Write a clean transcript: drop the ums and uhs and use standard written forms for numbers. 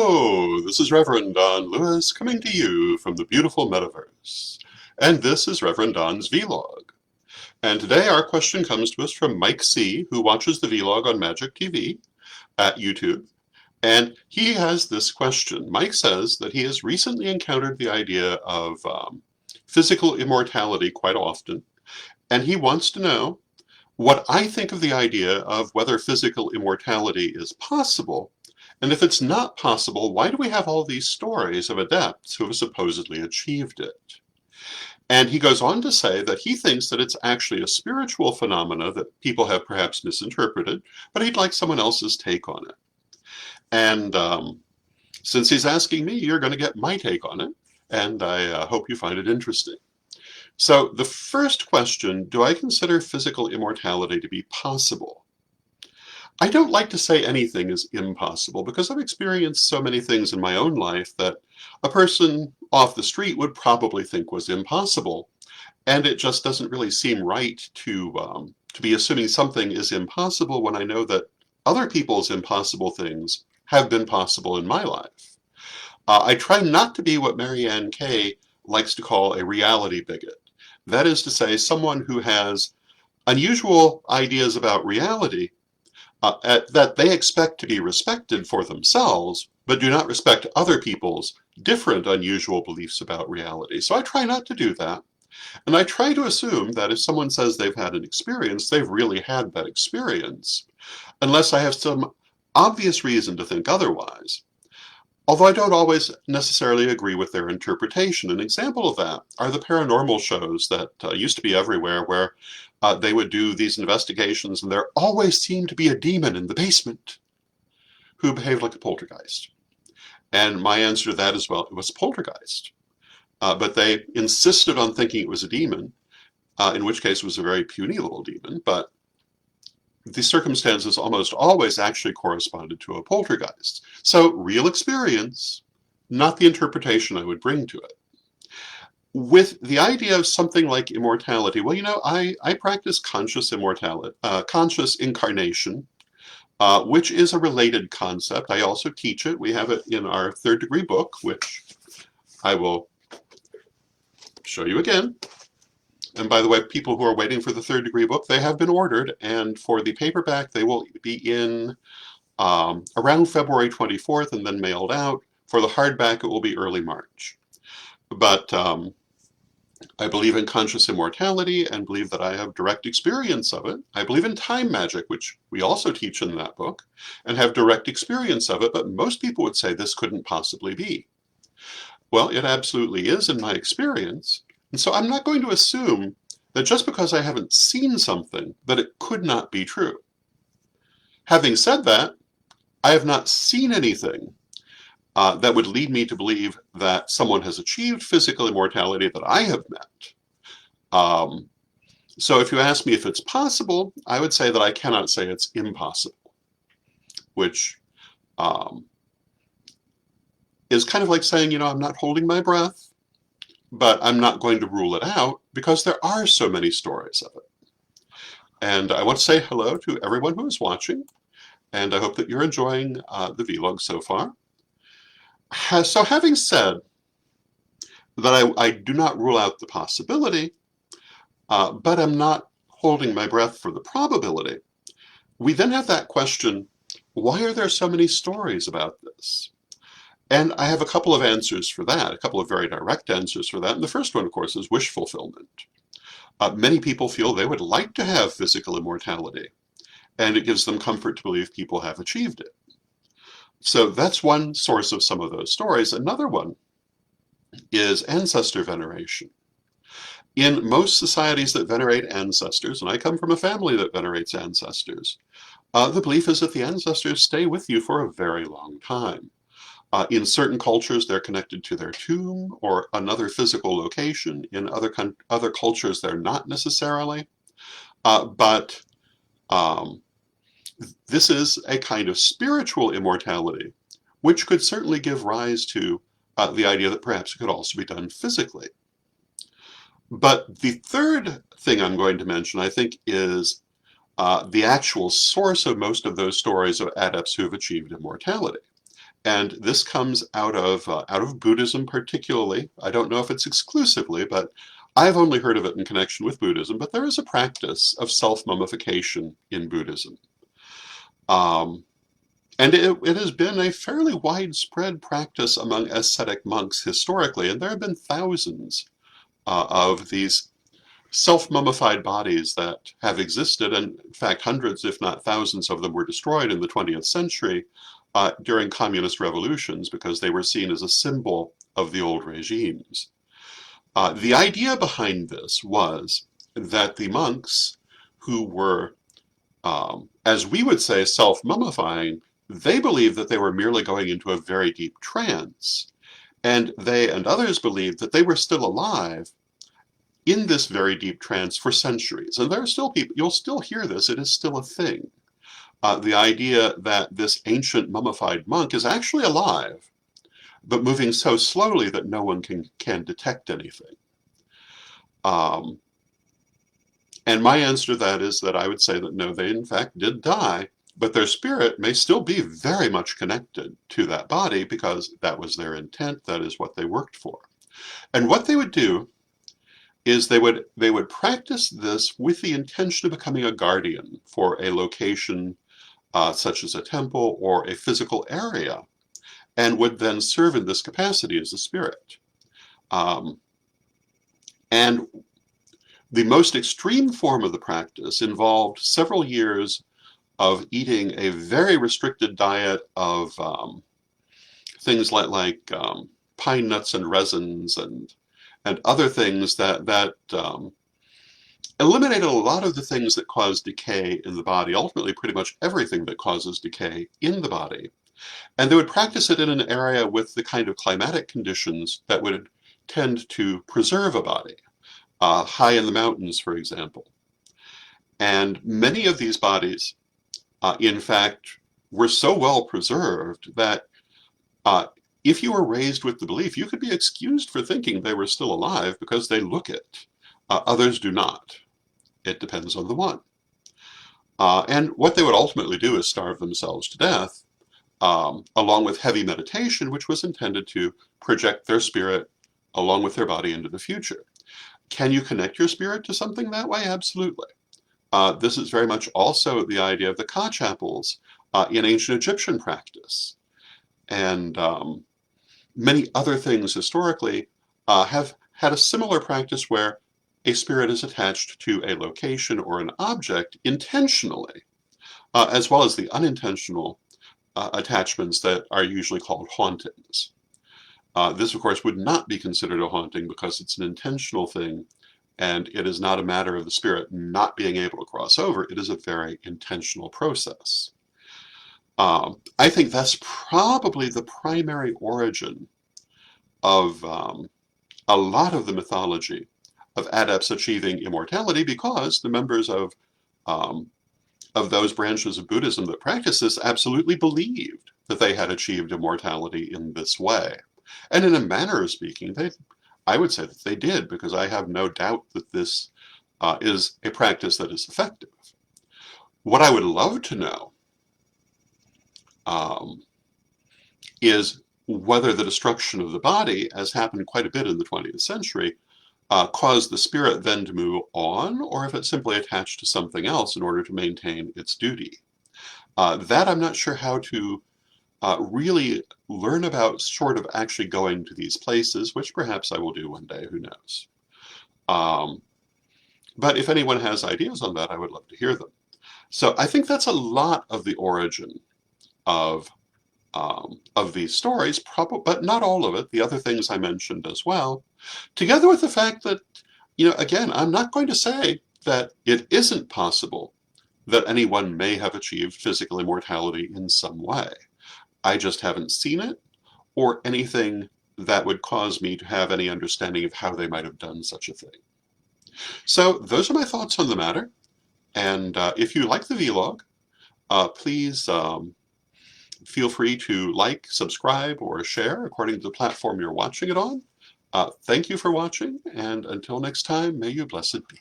Hello, this is Reverend Don Lewis coming to you from the beautiful metaverse. And this is Reverend Don's Vlog. And today our question comes to us from Mike C., who watches the Vlog on Magic TV at YouTube. And he has this question. Mike says that he has recently encountered the idea of physical immortality quite often. And he wants to know what I think of the idea of whether physical immortality is possible. And if it's not possible, why do we have all these stories of adepts who have supposedly achieved it? And he goes on to say that he thinks that it's actually a spiritual phenomena that people have perhaps misinterpreted, but he'd like someone else's take on it. And since he's asking me, you're going to get my take on it, and I hope you find it interesting. So the first question, do I consider physical immortality to be possible? I don't like to say anything is impossible because I've experienced so many things in my own life that a person off the street would probably think was impossible. And it just doesn't really seem right to be assuming something is impossible when I know that other people's impossible things have been possible in my life. I try not to be what Marianne Kay likes to call a reality bigot. That is to say, someone who has unusual ideas about reality that they expect to be respected for themselves, but do not respect other people's different unusual beliefs about reality. So I try not to do that. And I try to assume that if someone says they've had an experience, they've really had that experience, unless I have some obvious reason to think otherwise. Although I don't always necessarily agree with their interpretation. An example of that are the paranormal shows that used to be everywhere, where they would do these investigations and there always seemed to be a demon in the basement who behaved like a poltergeist. And my answer to that is, well, it was a poltergeist. But they insisted on thinking it was a demon, in which case it was a very puny little demon, but the circumstances almost always actually corresponded to a poltergeist. So real experience, not the interpretation I would bring to it. With the idea of something like immortality, well, I practice conscious immortality, conscious incarnation, which is a related concept. I also teach it. We have it in our third degree book, which I will show you again. And by the way, people who are waiting for the third degree book, they have been ordered. And for the paperback, they will be in around February 24th and then mailed out. For the hardback, it will be early March. But I believe in conscious immortality and believe that I have direct experience of it. I believe in time magic, which we also teach in that book, and have direct experience of it, but most people would say this couldn't possibly be. Well, it absolutely is in my experience, and so I'm not going to assume that just because I haven't seen something, that it could not be true. Having said that, I have not seen anything that would lead me to believe that someone has achieved physical immortality that I have met. So if you ask me if it's possible, I would say that I cannot say it's impossible, which is kind of like saying, I'm not holding my breath, but I'm not going to rule it out because there are so many stories of it. And I want to say hello to everyone who is watching, and I hope that you're enjoying the vlog so far. So having said that I do not rule out the possibility, but I'm not holding my breath for the probability, we then have that question, why are there so many stories about this? And I have a couple of answers for that, a couple of very direct answers for that. And the first one, of course, is wish fulfillment. Many people feel they would like to have physical immortality, and it gives them comfort to believe people have achieved it. So that's one source of some of those stories. Another one is ancestor veneration. In most societies that venerate ancestors, and I come from a family that venerates ancestors, the belief is that the ancestors stay with you for a very long time. In certain cultures, they're connected to their tomb or another physical location. In other cultures, they're not necessarily. But this is a kind of spiritual immortality, which could certainly give rise to the idea that perhaps it could also be done physically. But the third thing I'm going to mention, I think, is the actual source of most of those stories of adepts who have achieved immortality. And this comes out of Buddhism particularly. I don't know if it's exclusively, but I've only heard of it in connection with Buddhism. But there is a practice of self-mummification in Buddhism. Um, and it has been a fairly widespread practice among ascetic monks historically, and there have been thousands of these self-mummified bodies that have existed, and in fact hundreds, if not thousands of them were destroyed in the 20th century during communist revolutions because they were seen as a symbol of the old regimes. The idea behind this was that the monks who were, as we would say, self-mummifying, they believed that they were merely going into a very deep trance, and they and others believed that they were still alive in this very deep trance for centuries. And there are still people, you'll still hear this, it is still a thing. The idea that this ancient mummified monk is actually alive, but moving so slowly that no one can detect anything. And my answer to that is that I would say that no, they in fact did die, but their spirit may still be very much connected to that body because that was their intent, that is what they worked for. And what they would do is they would practice this with the intention of becoming a guardian for a location such as a temple or a physical area, and would then serve in this capacity as a spirit. And the most extreme form of the practice involved several years of eating a very restricted diet of things like pine nuts and resins and other things that eliminated a lot of the things that cause decay in the body, ultimately pretty much everything that causes decay in the body. And they would practice it in an area with the kind of climatic conditions that would tend to preserve a body, high in the mountains, for example. And many of these bodies, in fact, were so well preserved that if you were raised with the belief, you could be excused for thinking they were still alive because they look it. Others do not. It depends on the one. And what they would ultimately do is starve themselves to death, along with heavy meditation, which was intended to project their spirit along with their body into the future. Can you connect your spirit to something that way? Absolutely. This is very much also the idea of the Ka chapels in ancient Egyptian practice. And many other things historically have had a similar practice where a spirit is attached to a location or an object intentionally, as well as the unintentional attachments that are usually called hauntings. This, of course, would not be considered a haunting because it's an intentional thing, and it is not a matter of the spirit not being able to cross over. It is a very intentional process. I think that's probably the primary origin of a lot of the mythology of adepts achieving immortality, because the members of those branches of Buddhism that practice this absolutely believed that they had achieved immortality in this way. And in a manner of speaking, I would say that they did, because I have no doubt that this is a practice that is effective. What I would love to know is whether the destruction of the body, as happened quite a bit in the 20th century, caused the spirit then to move on, or if it simply attached to something else in order to maintain its duty. That I'm not sure how to really learn about, short of actually going to these places, which perhaps I will do one day, who knows. But if anyone has ideas on that, I would love to hear them. So I think that's a lot of the origin of these stories, but not all of it. The other things I mentioned as well, together with the fact that, again, I'm not going to say that it isn't possible that anyone may have achieved physical immortality in some way. I just haven't seen it, or anything that would cause me to have any understanding of how they might have done such a thing. So those are my thoughts on the matter. And if you like the vlog, please feel free to like, subscribe, or share according to the platform you're watching it on. Thank you for watching, and until next time, may you blessed be.